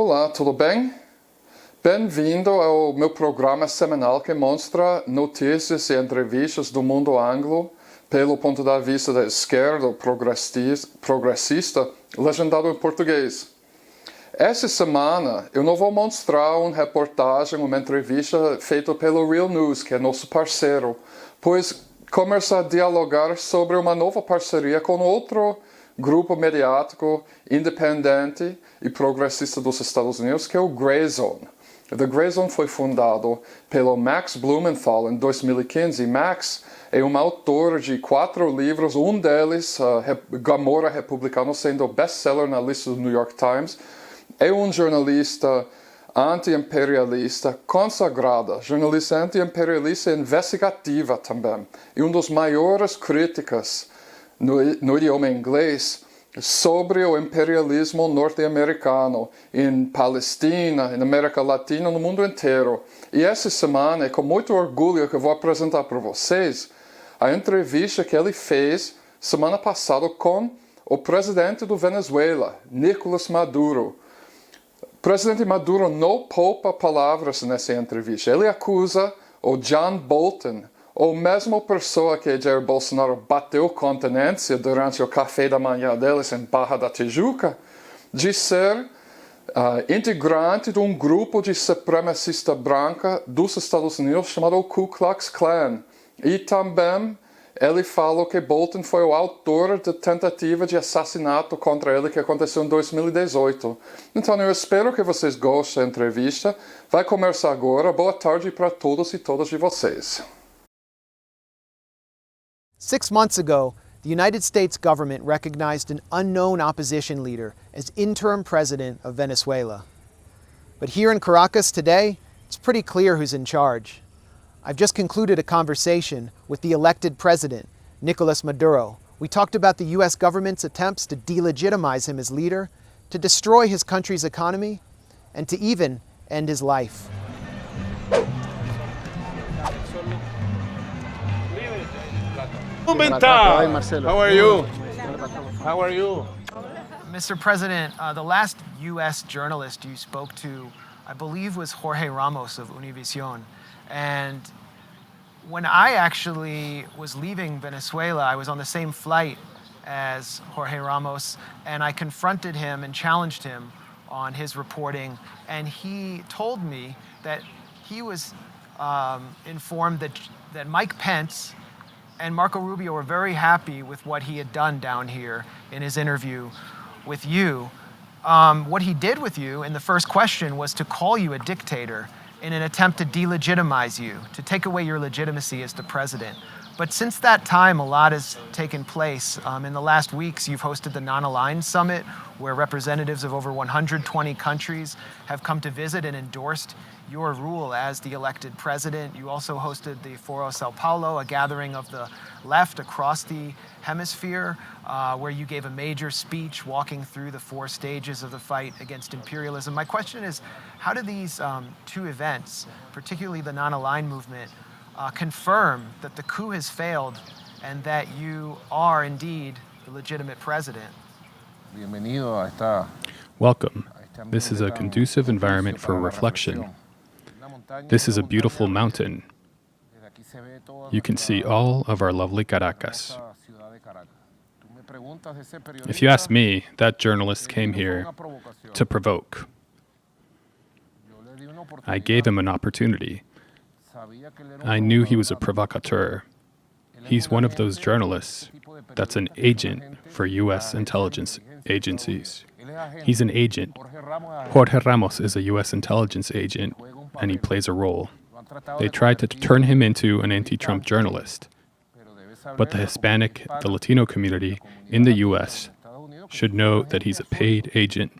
Olá, tudo bem? Bem-vindo ao meu programa semanal que mostra notícias e entrevistas do mundo anglo pelo ponto de vista da esquerda progressista, legendado em português. Esta semana eu não vou mostrar uma reportagem, uma entrevista feita pelo Real News, que é nosso parceiro, pois começa a dialogar sobre uma nova parceria com outro grupo mediático independente e progressista dos Estados Unidos, que é o Grey Zone. The Grey Zone foi fundado pelo Max Blumenthal em 2015 e Max é um autor de 4 livros, um deles, Gomorra Republicano, sendo best-seller na lista do New York Times. É um jornalista anti-imperialista consagrada, jornalista anti-imperialista investigativa também, e um dos maiores críticas no idioma inglês sobre o imperialismo norte-americano em Palestina, em América Latina, no mundo inteiro. E essa semana é com muito orgulho que eu vou apresentar para vocês a entrevista que ele fez semana passada com o presidente do Venezuela, Nicolás Maduro. O presidente Maduro não poupa palavras nessa entrevista. Ele acusa o John Bolton, ou mesmo a pessoa que Jair Bolsonaro bateu continência durante o café da manhã deles em Barra da Tijuca, de ser integrante de um grupo de supremacista branca dos Estados Unidos chamado Ku Klux Klan. E também ele falou que Bolton foi o autor da tentativa de assassinato contra ele que aconteceu em 2018. Então eu espero que vocês gostem da entrevista. Vai começar agora. Boa tarde para todos e todas de vocês. 6 months ago, the United States government recognized an unknown opposition leader as interim president of Venezuela. But here in Caracas today, it's pretty clear who's in charge. I've just concluded a conversation with the elected president, Nicolás Maduro. We talked about the US government's attempts to delegitimize him as leader, to destroy his country's economy, and to even end his life. How are you? How are you? Mr. President, the last US journalist you spoke to, I believe, was Jorge Ramos of Univision. And when I actually was leaving Venezuela, I was on the same flight as Jorge Ramos, and I confronted him and challenged him on his reporting, and he told me that he was informed that Mike Pence and Marco Rubio were very happy with what he had done down here in his interview with you. What he did with you in the first question was to call you a dictator in an attempt to delegitimize you, to take away your legitimacy as the president. But since that time, a lot has taken place. In the last weeks, you've hosted the Non-Aligned Summit, where representatives of over 120 countries have come to visit and endorsed your rule as the elected president. You also hosted the Foro Sao Paulo, a gathering of the left across the hemisphere, where you gave a major speech walking through the 4 stages of the fight against imperialism. My question is, how do these 2 events, particularly the non-aligned movement, confirm that the coup has failed and that you are indeed the legitimate president? Welcome. This is a conducive environment for reflection. This is a beautiful mountain. You can see all of our lovely Caracas. If you ask me, that journalist came here to provoke. I gave him an opportunity. I knew he was a provocateur. He's one of those journalists that's an agent for U.S. intelligence agencies. He's an agent. Jorge Ramos is a U.S. intelligence agent, and he plays a role. They tried to turn him into an anti-Trump journalist. But the Hispanic, the Latino community in the U.S. should know that he's a paid agent.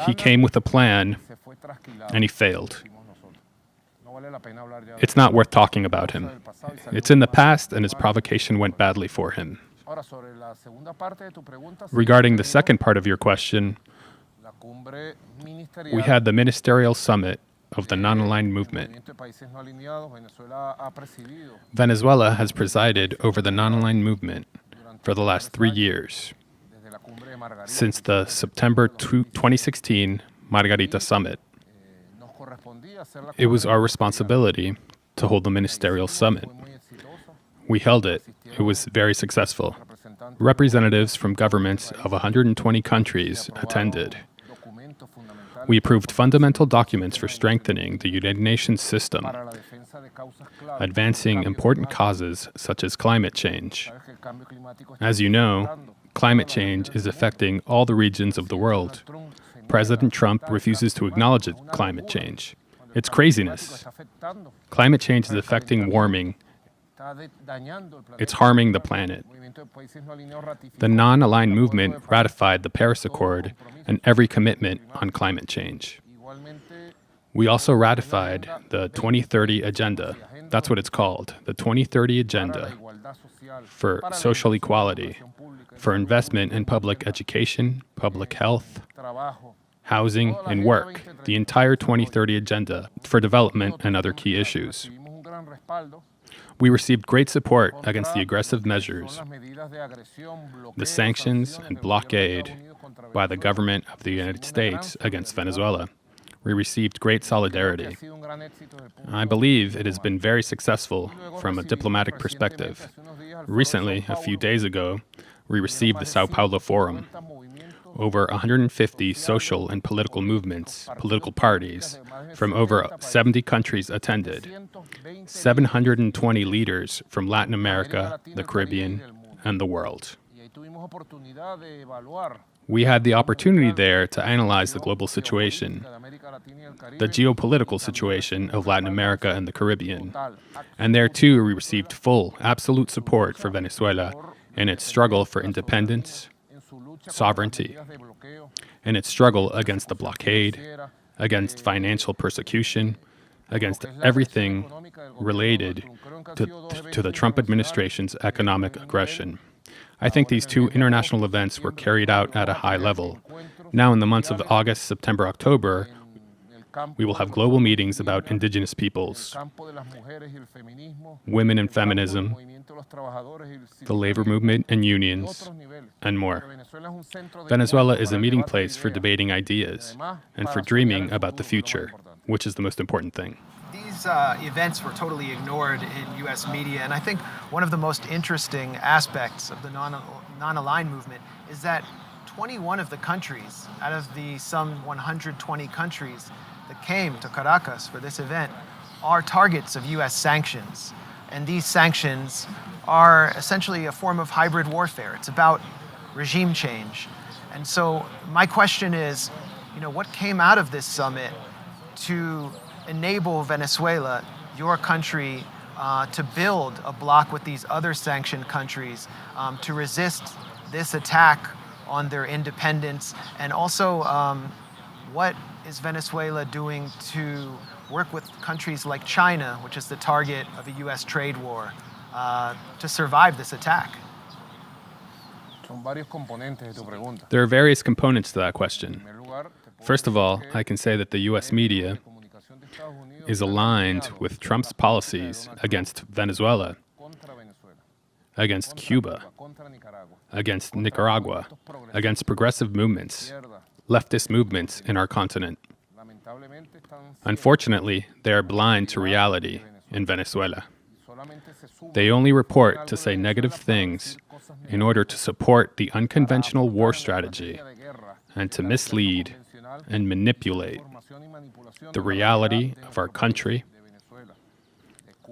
He came with a plan, and he failed. It's not worth talking about him. It's in the past, and his provocation went badly for him. Regarding the second part of your question, we had the ministerial summit of the non-aligned movement. Venezuela has presided over the non-aligned movement for the last 3 years. since the September 2016 Margarita Summit. It was our responsibility to hold the ministerial summit. We held it. It was very successful. Representatives from governments of 120 countries attended. We approved fundamental documents for strengthening the United Nations system, advancing important causes such as climate change. As you know, climate change is affecting all the regions of the world. President Trump refuses to acknowledge climate change. It's craziness. Climate change is affecting warming. It's harming the planet. The non-aligned movement ratified the Paris Accord and every commitment on climate change. We also ratified the 2030 Agenda. That's what it's called, the 2030 Agenda for social equality, for investment in public education, public health, housing, and work, the entire 2030 Agenda for development and other key issues. We received great support against the aggressive measures, the sanctions and blockade by the government of the United States against Venezuela. We received great solidarity. I believe it has been very successful from a diplomatic perspective. Recently, a few days ago, we received the Sao Paulo Forum. Over 150 social and political movements, political parties, from over 70 countries attended. 720 leaders from Latin America, the Caribbean, and the world. We had the opportunity there to analyze the global situation, the geopolitical situation of Latin America and the Caribbean. And there too we received full, absolute support for Venezuela in its struggle for independence, sovereignty, in its struggle against the blockade, against financial persecution, against everything related to the Trump administration's economic aggression. I think these two international events were carried out at a high level. Now in the months of August, September, October, we will have global meetings about indigenous peoples, women and feminism, the labor movement and unions, and more. Venezuela is a meeting place for debating ideas and for dreaming about the future, which is the most important thing. These events were totally ignored in U.S. media, and I think one of the most interesting aspects of the non-aligned movement is that 21 of the countries, out of the some 120 countries that came to Caracas for this event, are targets of U.S. sanctions. And these sanctions are essentially a form of hybrid warfare. It's about regime change. And so my question is, what came out of this summit to enable Venezuela, your country, to build a bloc with these other sanctioned countries to resist this attack on their independence? And also, what is Venezuela doing to work with countries like China, which is the target of a U.S. trade war, to survive this attack? There are various components to that question. First of all, I can say that the U.S. media is aligned with Trump's policies against Venezuela, against Cuba, against Nicaragua, against progressive movements, leftist movements in our continent. Unfortunately, they are blind to reality in Venezuela. They only report to say negative things in order to support the unconventional war strategy and to mislead and manipulate the reality of our country,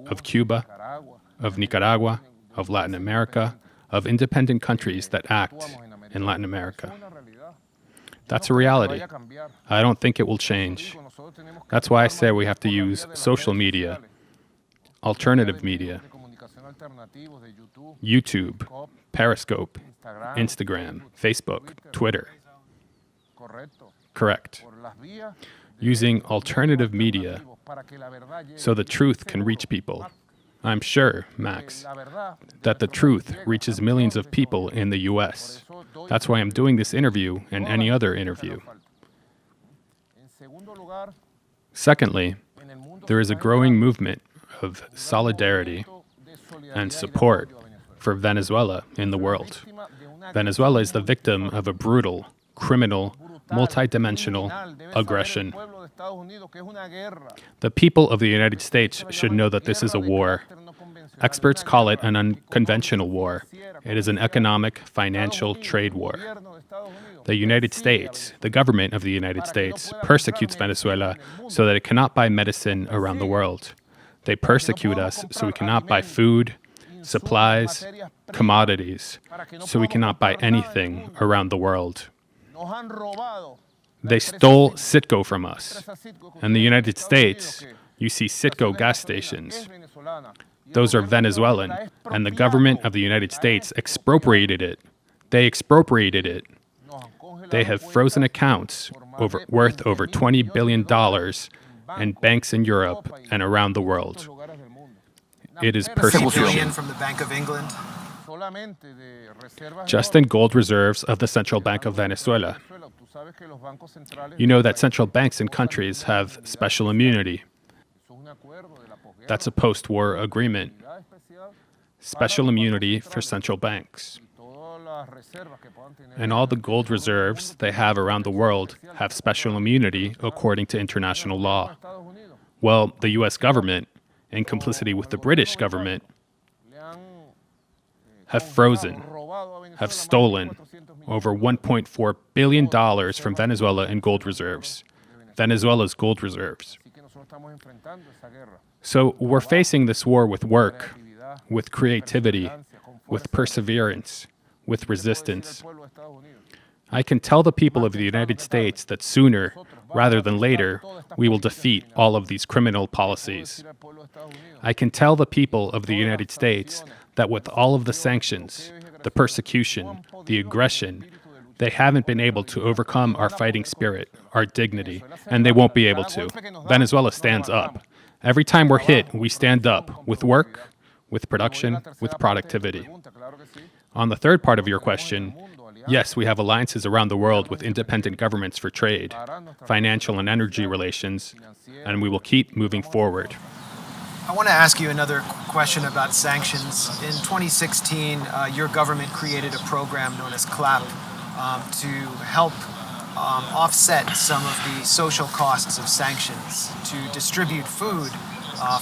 of Cuba, of Nicaragua, of Latin America, of independent countries that act in Latin America. That's a reality. I don't think it will change. That's why I say we have to use social media, alternative media, YouTube, Periscope, Instagram, Facebook, Twitter. Correct. Using alternative media so the truth can reach people. I'm sure, Max, that the truth reaches millions of people in the U.S. That's why I'm doing this interview and any other interview. Secondly, there is a growing movement of solidarity and support for Venezuela in the world. Venezuela is the victim of a brutal, criminal, multidimensional aggression. The people of the United States should know that this is a war. Experts call it an unconventional war. It is an economic, financial trade war. The United States, the government of the United States, persecutes Venezuela so that it cannot buy medicine around the world. They persecute us so we cannot buy food, supplies, commodities, so we cannot buy anything around the world. They stole Citgo from us. In the United States, you see Citgo gas stations. Those are Venezuelan, and the government of the United States expropriated it. They expropriated it. They have frozen accounts worth over $20 billion in banks in Europe and around the world. It is persecution. From the Bank of England. Just in gold reserves of the Central Bank of Venezuela. You know that central banks in countries have special immunity. That's a post-war agreement. Special immunity for central banks. And all the gold reserves they have around the world have special immunity according to international law. Well, the US government, in complicity with the British government, have frozen, have stolen over $1.4 billion from Venezuela in gold reserves. Venezuela's gold reserves. So we're facing this war with work, with creativity, with perseverance, with resistance. I can tell the people of the United States that sooner, rather than later, we will defeat all of these criminal policies. I can tell the people of the United States that with all of the sanctions, the persecution, the aggression, they haven't been able to overcome our fighting spirit, our dignity, and they won't be able to. Venezuela stands up. Every time we're hit, we stand up with work, with production, with productivity. On the third part of your question, yes, we have alliances around the world with independent governments for trade, financial and energy relations, and we will keep moving forward. I want to ask you another question about sanctions. In 2016, your government created a program known as CLAP to help offset some of the social costs of sanctions, to distribute food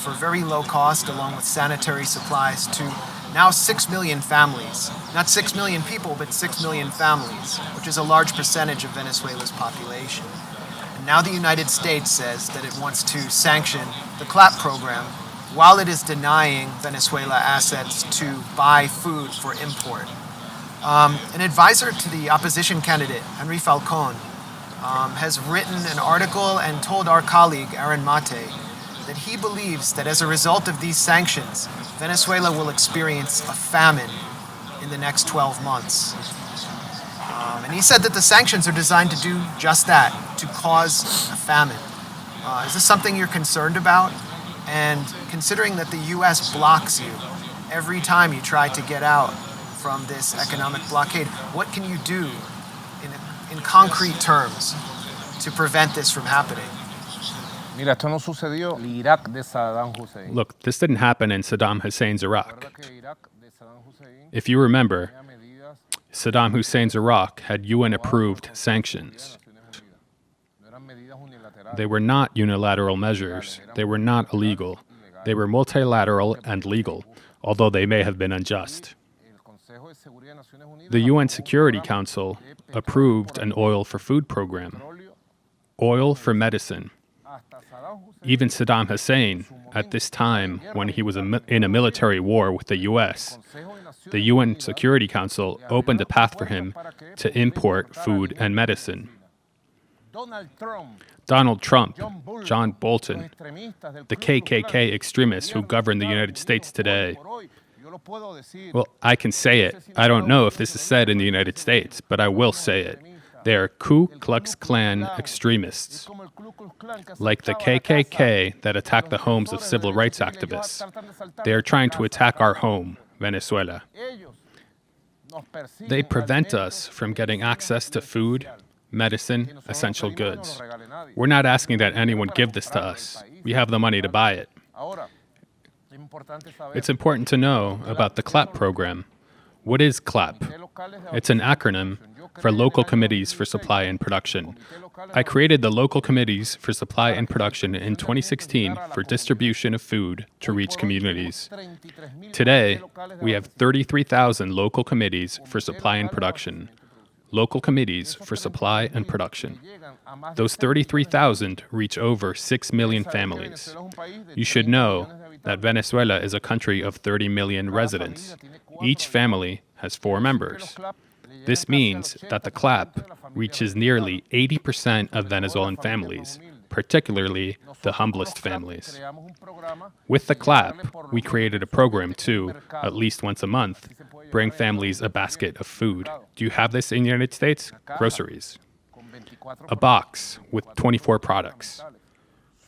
for very low cost along with sanitary supplies to now 6 million families. Not 6 million people, but 6 million families, which is a large percentage of Venezuela's population. And now the United States says that it wants to sanction the CLAP program while it is denying Venezuela assets to buy food for import. An advisor to the opposition candidate, Henry Falcón, has written an article and told our colleague, Aaron Mate, that he believes that as a result of these sanctions, Venezuela will experience a famine in the next 12 months. And he said that the sanctions are designed to do just that, to cause a famine. Is this something you're concerned about? And considering that the U.S. blocks you every time you try to get out from this economic blockade, what can you do in concrete terms to prevent this from happening? Look, this didn't happen in Saddam Hussein's Iraq. If you remember, Saddam Hussein's Iraq had UN-approved sanctions. They were not unilateral measures. They were not illegal. They were multilateral and legal, although they may have been unjust. The UN Security Council approved an oil for food program, oil for medicine. Even Saddam Hussein, at this time when he was in a military war with the US, the UN Security Council opened a path for him to import food and medicine. Donald Trump, John Bolton, the KKK extremists who govern the United States today. Well, I can say it. I don't know if this is said in the United States, but I will say it. They are Ku Klux Klan extremists, like the KKK that attack the homes of civil rights activists. They are trying to attack our home, Venezuela. They prevent us from getting access to food, medicine, essential goods. We're not asking that anyone give this to us. We have the money to buy it. It's important to know about the CLAP program. What is CLAP? It's an acronym for Local Committees for Supply and Production. I created the Local Committees for Supply and Production in 2016 for distribution of food to reach communities. Today, we have 33,000 local committees for supply and production. Local committees for supply and production. Those 33,000 reach over 6 million families. You should know that Venezuela is a country of 30 million residents. Each family has 4 members. This means that the CLAP reaches nearly 80% of Venezuelan families, particularly the humblest families. With the CLAP, we created a program to, at least once a month, bring families a basket of food. Do you have this in the United States? Groceries. A box with 24 products.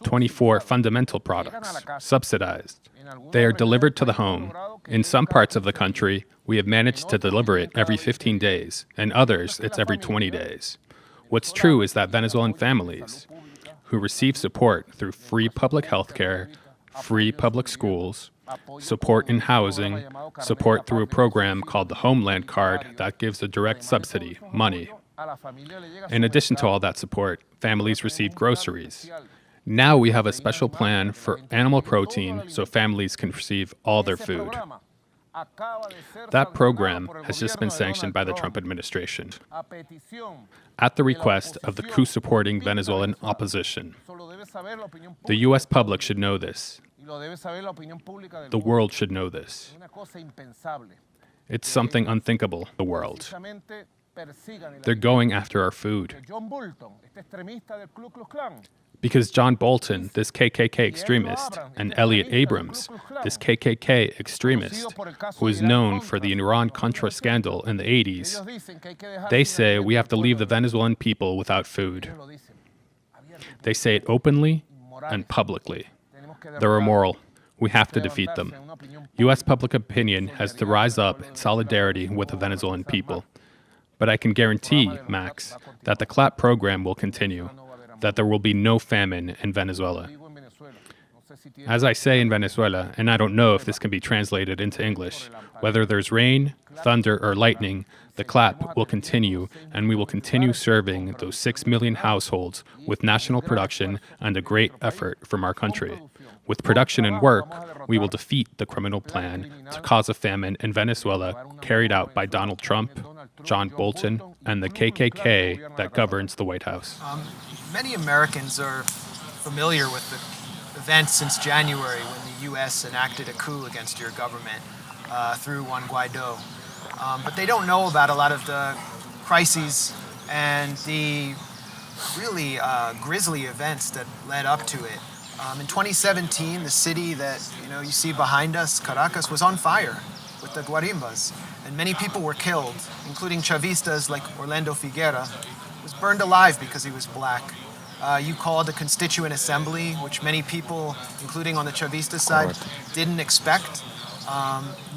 24 fundamental products, subsidized. They are delivered to the home. In some parts of the country, we have managed to deliver it every 15 days. In others, it's every 20 days. What's true is that Venezuelan families who receive support through free public health care, free public schools, support in housing, support through a program called the Homeland Card that gives a direct subsidy, money. In addition to all that support, families receive groceries. Now we have a special plan for animal protein so families can receive all their food. That program has just been sanctioned by the Trump administration at the request of the coup-supporting Venezuelan opposition. The U.S. public should know this. The world should know this. It's something unthinkable, the world. They're going after our food. Because John Bolton, this KKK extremist, and Elliot Abrams, this KKK extremist, who is known for the Iran-Contra scandal in the 80s, they say we have to leave the Venezuelan people without food. They say it openly and publicly. They're immoral. We have to defeat them. U.S. public opinion has to rise up in solidarity with the Venezuelan people. But I can guarantee, Max, that the CLAP program will continue, that there will be no famine in Venezuela. As I say in Venezuela, and I don't know if this can be translated into English, whether there's rain, thunder, or lightning, the CLAP will continue, and we will continue serving those 6 million households with national production and a great effort from our country. With production and work, we will defeat the criminal plan to cause a famine in Venezuela carried out by Donald Trump, John Bolton, and the KKK that governs the White House. Many Americans are familiar with the events since January when the U.S. enacted a coup against your government through Juan Guaido. But they don't know about a lot of the crises and the really grisly events that led up to it. In 2017, the city that you see behind us, Caracas, was on fire with the guarimbas, and many people were killed, including Chavistas like Orlando Figuera, who was burned alive because he was black. You called a constituent assembly, which many people, including on the Chavista side, didn't expect.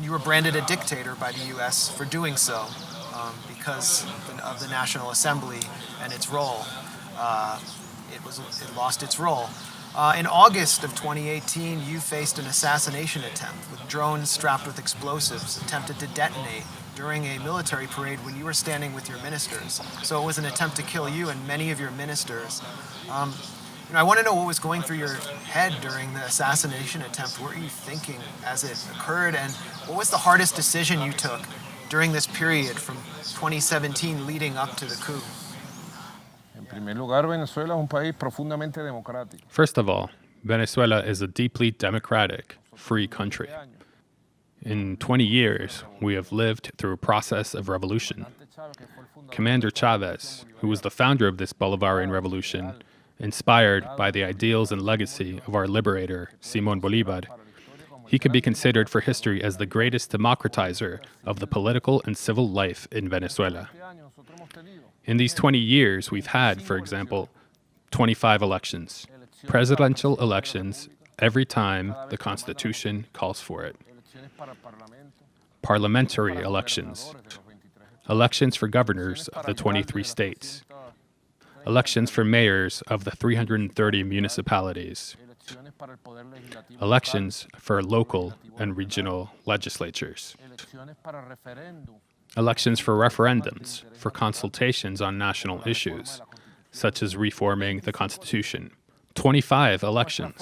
You were branded a dictator by the U.S. for doing so because of the National Assembly and its role. It lost its role. In August of 2018, you faced an assassination attempt with drones strapped with explosives attempted to detonate during a military parade when you were standing with your ministers. So it was an attempt to kill you and many of your ministers. I want to know what was going through your head during the assassination attempt. What were you thinking as it occurred? And what was the hardest decision you took during this period from 2017 leading up to the coup? First of all, Venezuela is a deeply democratic, free country. In 20 years, we have lived through a process of revolution. Commander Chavez, who was the founder of this Bolivarian revolution, inspired by the ideals and legacy of our liberator, Simón Bolívar, he could be considered for history as the greatest democratizer of the political and civil life in Venezuela. In these 20 years, we've had, for example, 25 elections, presidential elections, every time the Constitution calls for it. Parliamentary elections, elections for governors of the 23 states, elections for mayors of the 330 municipalities, first. Elections for local and regional legislatures. Elections for referendums, for consultations on national issues, such as reforming the Constitution. 25 elections.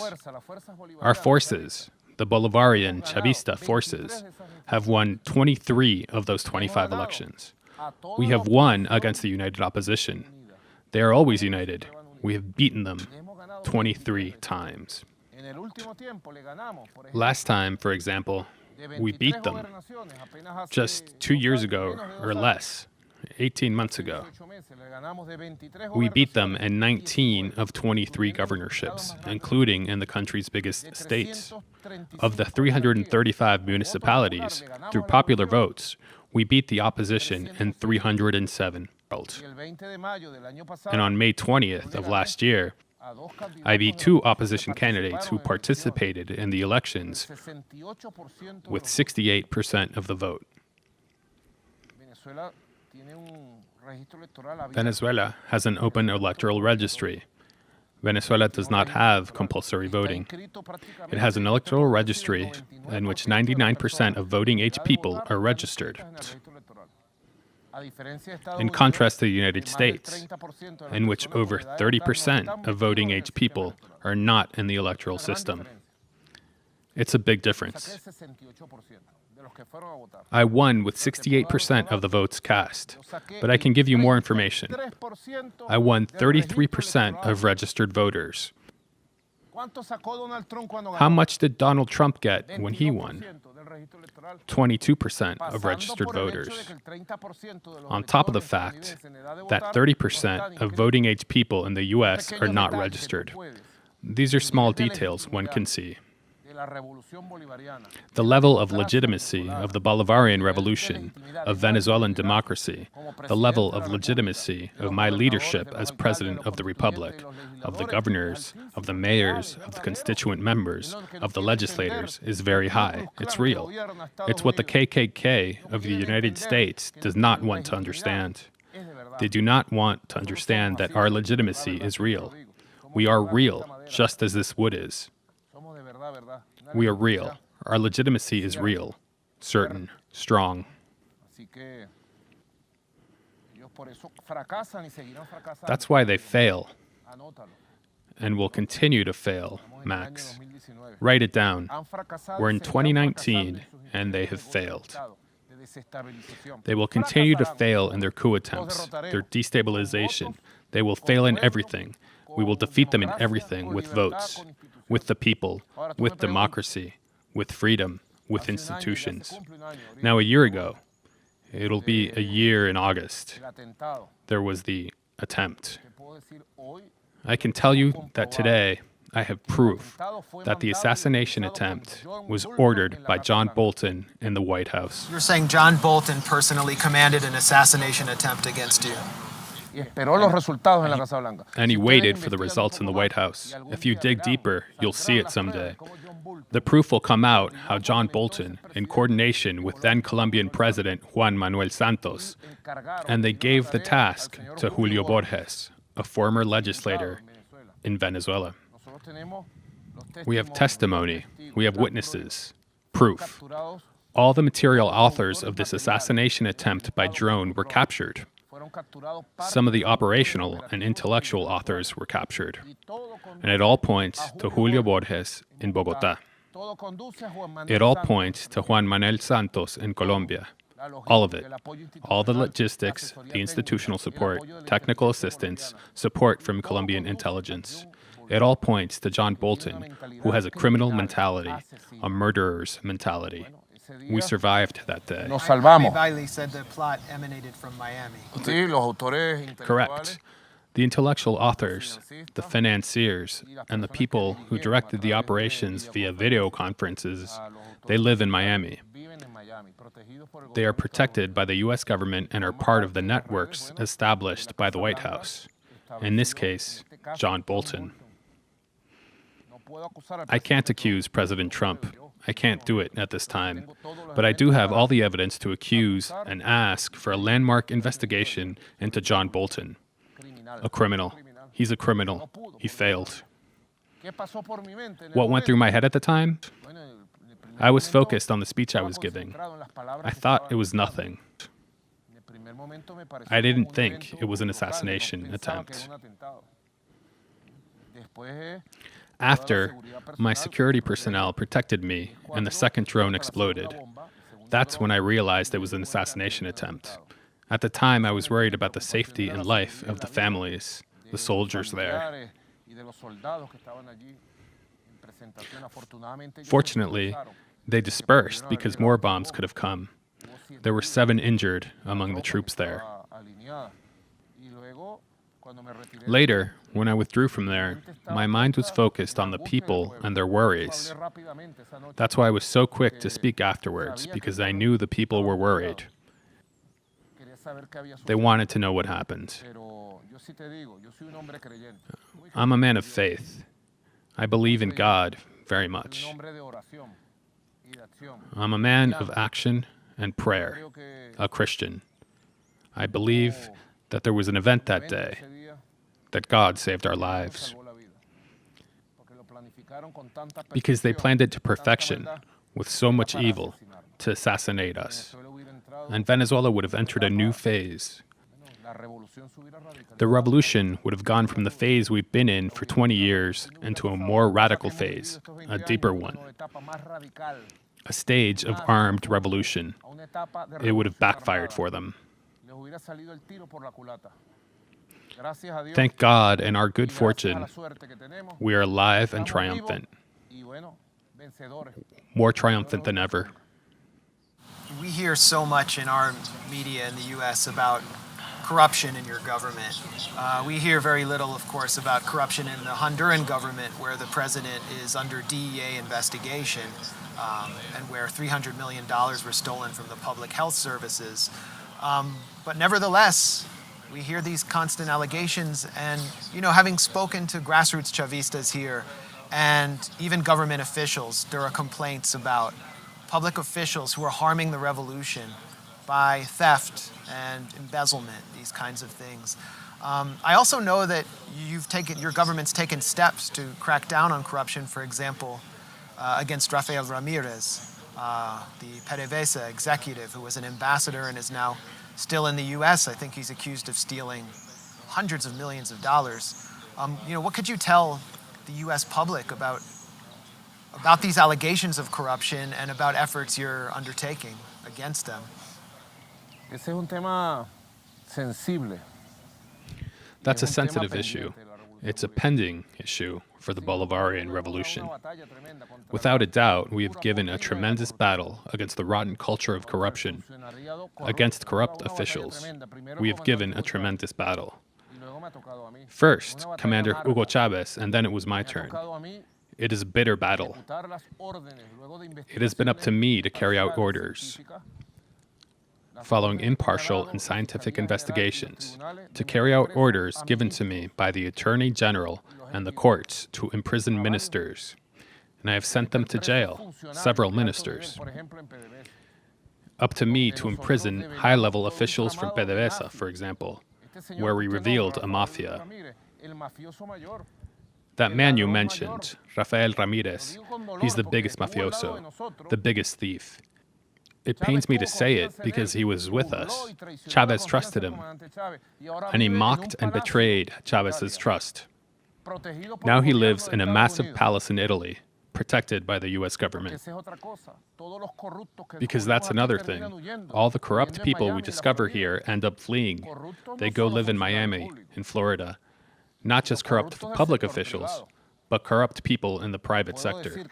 Our forces, the Bolivarian Chavista forces, have won 23 of those 25 elections. We have won against the united opposition. They are always united. We have beaten them 23 times. Last time, for example, we beat them just 2 years ago or less, 18 months ago. We beat them in 19 of 23 governorships, including in the country's biggest states. Of the 335 municipalities, through popular votes, we beat the opposition in 307. And on May 20th of last year, I beat 2 opposition candidates who participated in the elections with 68% of the vote. Venezuela has an open electoral registry. Venezuela does not have compulsory voting. It has an electoral registry in which 99% of voting-age people are registered. In contrast to the United States, in which over 30% of voting-age people are not in the electoral system. It's a big difference. I won with 68% of the votes cast, but I can give you more information. I won 33% of registered voters. How much did Donald Trump get when he won? 22% of registered voters. On top of the fact that 30% of voting-age people in the U.S. are not registered. These are small details one can see. The level of legitimacy of the Bolivarian Revolution, of Venezuelan democracy, the level of legitimacy of my leadership as President of the Republic, of the governors, of the mayors, of the constituent members, of the legislators is very high. It's real. It's what the KKK of the United States does not want to understand. They do not want to understand that our legitimacy is real. We are real, just as this wood is. We are real. Our legitimacy is real, certain, strong. That's why they fail and will continue to fail, Max. Write it down. We're in 2019 and they have failed. They will continue to fail in their coup attempts, their destabilization. They will fail in everything. We will defeat them in everything with votes, with the people, with democracy, with freedom, with institutions. Now, a year ago, it'll be a year in August, there was the attempt. I can tell you that today I have proof that the assassination attempt was ordered by John Bolton in the White House. You're saying John Bolton personally commanded an assassination attempt against you? And he waited for the results in the White House. If you dig deeper, you'll see it someday. The proof will come out how John Bolton, in coordination with then Colombian President Juan Manuel Santos, and they gave the task to Julio Borges, a former legislator in Venezuela. We have testimony, we have witnesses, proof. All the material authors of this assassination attempt by drone were captured. Some of the operational and intellectual authors were captured, and it all points to Julio Borges in Bogotá. It all points to Juan Manuel Santos in Colombia. All of it. All the logistics, the institutional support, technical assistance, support from Colombian intelligence. It all points to John Bolton, who has a criminal mentality, a murderer's mentality. We survived that day. Nos salvamos. Bailey said the plot emanated from Miami. Sí, los autores Correct. The intellectual authors, the financiers, and the people who directed the operations via video conferences, they live in Miami. They are protected by the U.S. government and are part of the networks established by the White House. In this case, John Bolton. I can't accuse President Trump. I can't do it at this time. But I do have all the evidence to accuse and ask for a landmark investigation into John Bolton. A criminal. He's a criminal. He failed. What went through my head at the time? I was focused on the speech I was giving. I thought it was nothing. I didn't think it was an assassination attempt. After, my security personnel protected me and the second drone exploded. That's when I realized it was an assassination attempt. At the time, I was worried about the safety and life of the families, the soldiers there. Fortunately, they dispersed because more bombs could have come. There were 7 injured among the troops there. Later, when I withdrew from there, my mind was focused on the people and their worries. That's why I was so quick to speak afterwards, because I knew the people were worried. They wanted to know what happened. I'm a man of faith. I believe in God very much. I'm a man of action and prayer, a Christian. I believe that there was an event that day, that God saved our lives. Because they planned it to perfection, with so much evil, to assassinate us. And Venezuela would have entered a new phase. The revolution would have gone from the phase we've been in for 20 years into a more radical phase, a deeper one. A stage of armed revolution. It would have backfired for them. Thank God and our good fortune, we are alive and triumphant. More triumphant than ever. We hear so much in our media in the U.S. about corruption in your government. We hear very little, of course, about corruption in the Honduran government, where the president is under DEA investigation, and where $300 million were stolen from the public health services. But nevertheless, we hear these constant allegations, and, having spoken to grassroots Chavistas here, and even government officials, there are complaints about public officials who are harming the revolution by theft and embezzlement, these kinds of things. I also know that your government's taken steps to crack down on corruption, for example, against Rafael Ramirez, the PDVSA executive, who was an ambassador and is now still in the U.S. I think he's accused of stealing hundreds of millions of dollars. What could you tell the U.S. public about these allegations of corruption and about efforts you're undertaking against them? That's a sensitive issue. It's a pending issue for the Bolivarian Revolution. Without a doubt, we have given a tremendous battle against the rotten culture of corruption, against corrupt officials. We have given a tremendous battle. First, Commander Hugo Chavez, and then it was my turn. It is a bitter battle. It has been up to me to carry out orders, following impartial and scientific investigations, to carry out orders given to me by the Attorney General and the courts to imprison ministers. And I have sent them to jail, several ministers. Up to me to imprison high-level officials from PDVSA, for example, where we revealed a mafia. That man you mentioned, Rafael Ramirez, he's the biggest mafioso, the biggest thief. It pains me to say it because he was with us. Chavez trusted him, and he mocked and betrayed Chavez's trust. Now he lives in a massive palace in Italy, protected by the U.S. government. Because that's another thing. All the corrupt people we discover here end up fleeing. They go live in Miami, in Florida. Not just corrupt public officials, but corrupt people in the private sector.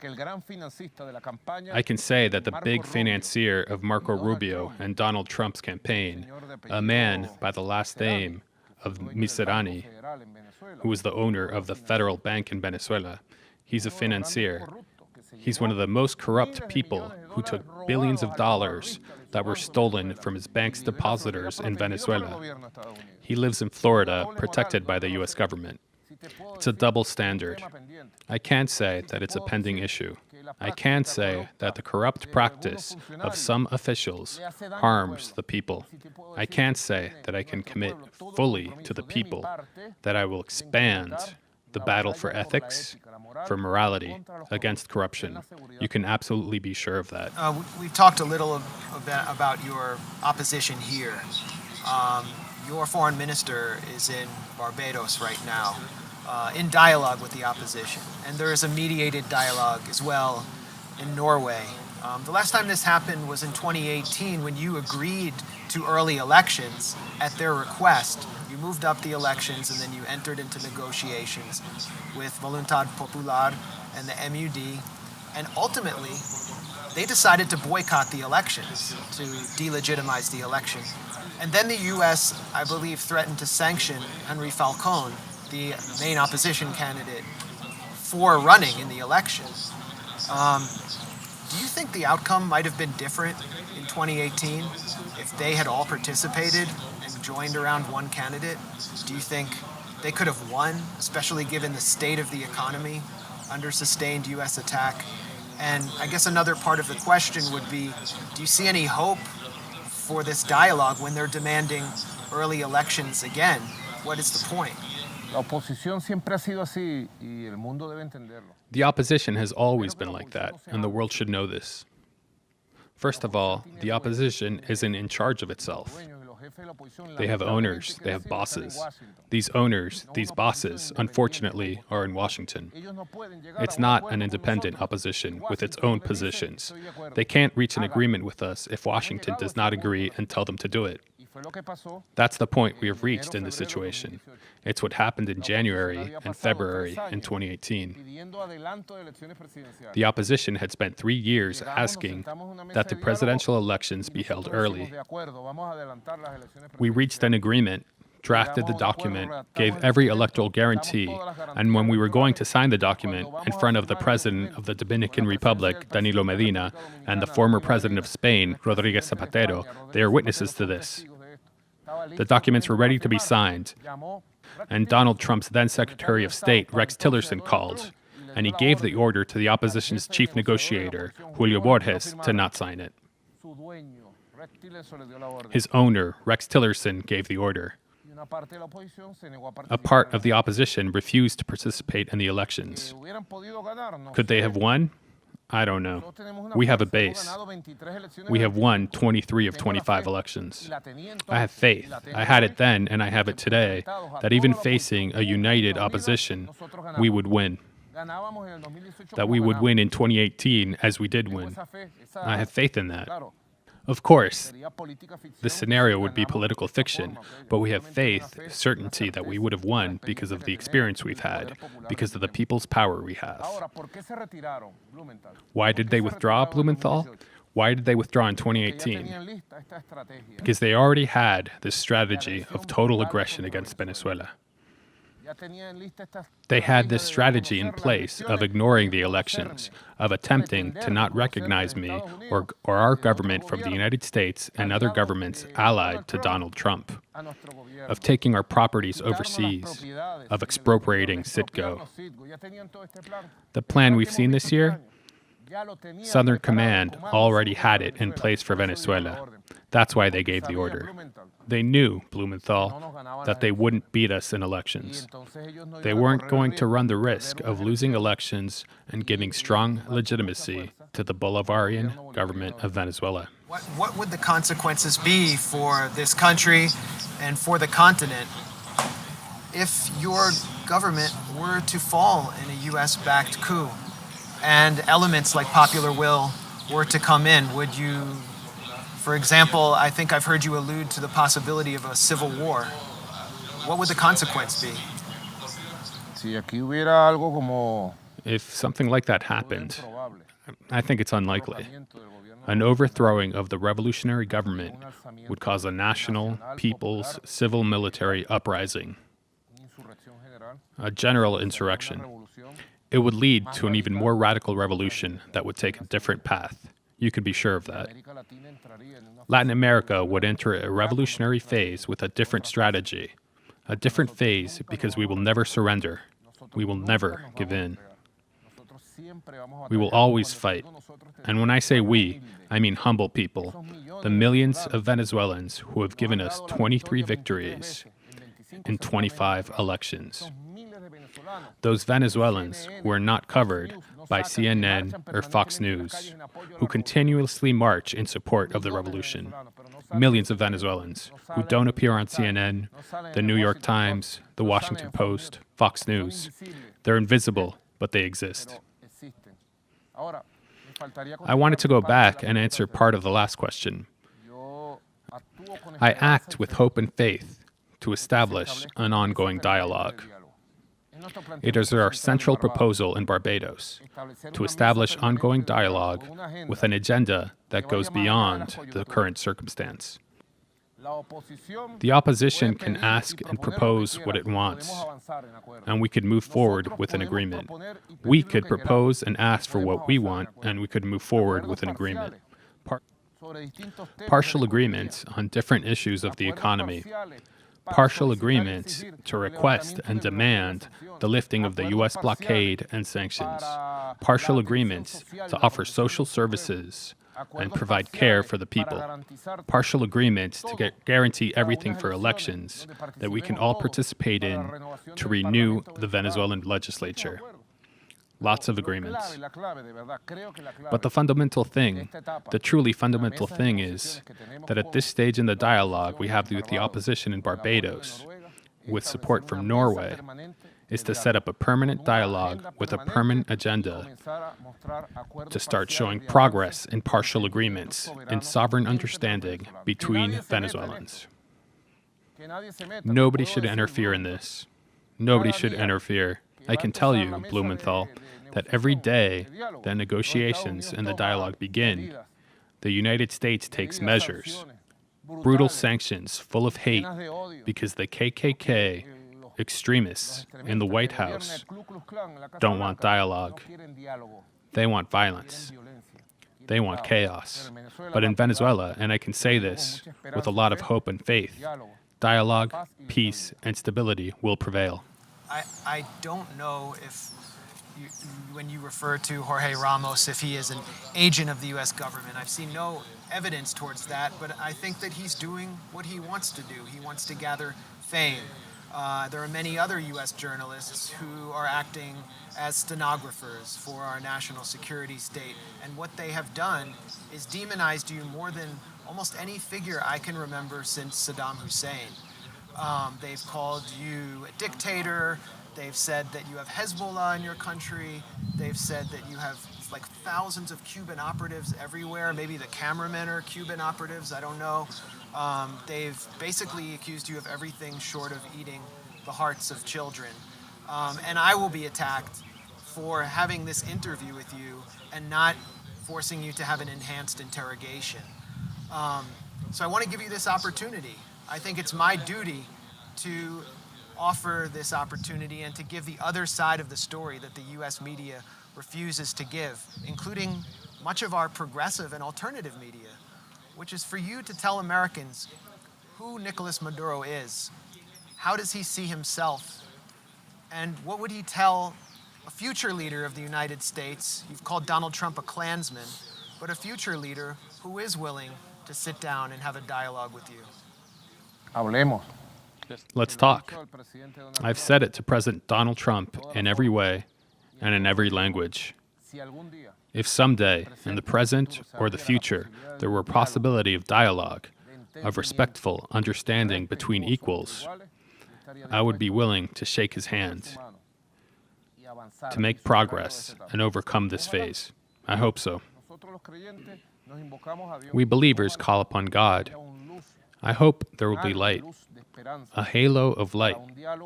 I can say that the big financier of Marco Rubio and Donald Trump's campaign, a man by the last name of Miserani, who was the owner of the federal bank in Venezuela, he's a financier. He's one of the most corrupt people who took billions of dollars that were stolen from his bank's depositors in Venezuela. He lives in Florida, protected by the U.S. government. It's a double standard. I can't say that it's a pending issue. I can say that the corrupt practice of some officials harms the people. I can't say that I can commit fully to the people, that I will expand the battle for ethics, for morality, against corruption. You can absolutely be sure of that. We've talked a little about your opposition here. Your foreign minister is in Barbados right now, in dialogue with the opposition. And there is a mediated dialogue as well in Norway. The last time this happened was in 2018 when you agreed to early elections at their request. You moved up the elections and then you entered into negotiations with Voluntad Popular and the MUD. And ultimately, they decided to boycott the elections, to delegitimize the election. And then the U.S., I believe, threatened to sanction Henry Falcone, the main opposition candidate, for running in the election. Do you think the outcome might have been different in 2018 if they had all participated and joined around one candidate? Do you think they could have won, especially given the state of the economy under sustained U.S. attack? And I guess another part of the question would be, do you see any hope for this dialogue when they're demanding early elections again? What is the point? The opposition has always been like that, and the world should know this. First of all, the opposition isn't in charge of itself. They have owners, they have bosses. These owners, these bosses, unfortunately, are in Washington. It's not an independent opposition with its own positions. They can't reach an agreement with us if Washington does not agree and tell them to do it. That's the point we have reached in this situation. It's what happened in January and February in 2018. The opposition had spent 3 years asking that the presidential elections be held early. We reached an agreement, drafted the document, gave every electoral guarantee, and when we were going to sign the document in front of the President of the Dominican Republic, Danilo Medina, and the former President of Spain, Rodríguez Zapatero, they are witnesses to this. The documents were ready to be signed, and Donald Trump's then Secretary of State, Rex Tillerson, called, and he gave the order to the opposition's chief negotiator, Julio Borges, to not sign it. His owner, Rex Tillerson, gave the order. A part of the opposition refused to participate in the elections. Could they have won? I don't know. We have a base. We have won 23 of 25 elections. I have faith. I had it then, and I have it today, that even facing a united opposition, we would win. That we would win in 2018, as we did win. I have faith in that. Of course, the scenario would be political fiction, but we have faith, certainty that we would have won because of the experience we've had, because of the people's power we have. Why did they withdraw, Blumenthal? Why did they withdraw in 2018? Because they already had this strategy of total aggression against Venezuela. They had this strategy in place of ignoring the elections, of attempting to not recognize me or our government from the United States and other governments allied to Donald Trump, of taking our properties overseas, of expropriating Citgo. The plan we've seen this year? Southern Command already had it in place for Venezuela. That's why they gave the order. They knew, Blumenthal, that they wouldn't beat us in elections. They weren't going to run the risk of losing elections and giving strong legitimacy to the Bolivarian government of Venezuela. What would the consequences be for this country and for the continent if your government were to fall in a U.S.-backed coup and elements like popular will were to come in? Would you, for example, I think I've heard you allude to the possibility of a civil war. What would the consequence be? If something like that happened, I think it's unlikely. An overthrowing of the revolutionary government would cause a national, people's, civil military uprising, a general insurrection. It would lead to an even more radical revolution that would take a different path. You can be sure of that. Latin America would enter a revolutionary phase with a different strategy, a different phase because we will never surrender. We will never give in. We will always fight. And when I say we, I mean humble people, the millions of Venezuelans who have given us 23 victories in 25 elections. Those Venezuelans who are not covered by CNN or Fox News, who continuously march in support of the revolution. Millions of Venezuelans who don't appear on CNN, the New York Times, the Washington Post, Fox News. They're invisible, but they exist. I wanted to go back and answer part of the last question. I act with hope and faith to establish an ongoing dialogue. It is our central proposal in Barbados to establish ongoing dialogue with an agenda that goes beyond the current circumstance. The opposition can ask and propose what it wants, and we could move forward with an agreement. We could propose and ask for what we want, and we could move forward with an agreement. Partial agreements on different issues of the economy. Partial agreements to request and demand the lifting of the U.S. blockade and sanctions. Partial agreements to offer social services and provide care for the people. Partial agreements to guarantee everything for elections that we can all participate in to renew the Venezuelan legislature. Lots of agreements. But the fundamental thing, the truly fundamental thing is that at this stage in the dialogue we have with the opposition in Barbados, with support from Norway, is to set up a permanent dialogue with a permanent agenda to start showing progress in partial agreements and sovereign understanding between Venezuelans. Nobody should interfere in this. Nobody should interfere. I can tell you, Blumenthal, that every day that negotiations and the dialogue begin, the United States takes measures, brutal sanctions full of hate, because the KKK extremists in the White House don't want dialogue. They want violence. They want chaos. But in Venezuela, and I can say this with a lot of hope and faith, dialogue, peace, and stability will prevail. I don't know if, when you refer to Jorge Ramos, if he is an agent of the U.S. government. I've seen no evidence towards that, but I think that he's doing what he wants to do. He wants to gather fame. There are many other U.S. journalists who are acting as stenographers for our national security state, and what they have done is demonized you more than almost any figure I can remember since Saddam Hussein. They've called you a dictator. They've said that you have Hezbollah in your country. They've said that you have like thousands of Cuban operatives everywhere. Maybe the cameramen are Cuban operatives, I don't know. They've basically accused you of everything short of eating the hearts of children. And I will be attacked for having this interview with you and not forcing you to have an enhanced interrogation. So I want to give you this opportunity. I think it's my duty to offer this opportunity and to give the other side of the story that the U.S. media refuses to give, including much of our progressive and alternative media, which is for you to tell Americans who Nicolás Maduro is, how does he see himself, and what would he tell a future leader of the United States? You've called Donald Trump a Klansman, but a future leader who is willing to sit down and have a dialogue with you. Hablemos. Let's talk. I've said it to President Donald Trump in every way and in every language. If someday, in the present or the future, there were a possibility of dialogue, of respectful understanding between equals, I would be willing to shake his hand, to make progress and overcome this phase. I hope so. We believers call upon God. I hope there will be light, a halo of light,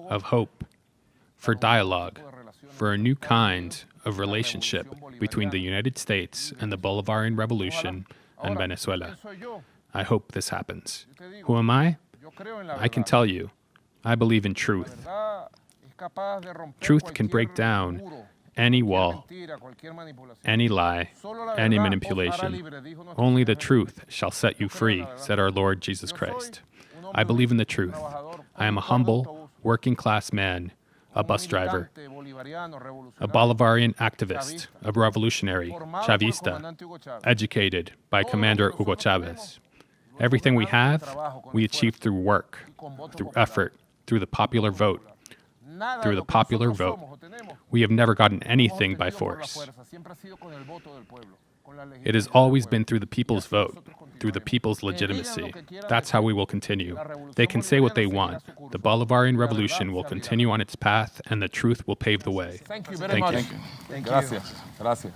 of hope, for dialogue, for a new kind of relationship between the United States and the Bolivarian Revolution and Venezuela. I hope this happens. Who am I? I can tell you, I believe in truth. Truth can break down any wall, any lie, any manipulation. Only the truth shall set you free, said our Lord Jesus Christ. I believe in the truth. I am a humble, working-class man, a bus driver, a Bolivarian activist, a revolutionary, Chavista, educated by Commander Hugo Chavez. Everything we have, we achieve through work, through effort, through the popular vote. through the popular vote. We have never gotten anything by force. It has always been through the people's vote, through the people's legitimacy. That's how we will continue. They can say what they want. The Bolivarian Revolution will continue on its path, and the truth will pave the way. Thank you very much. Thank you. Gracias. Gracias.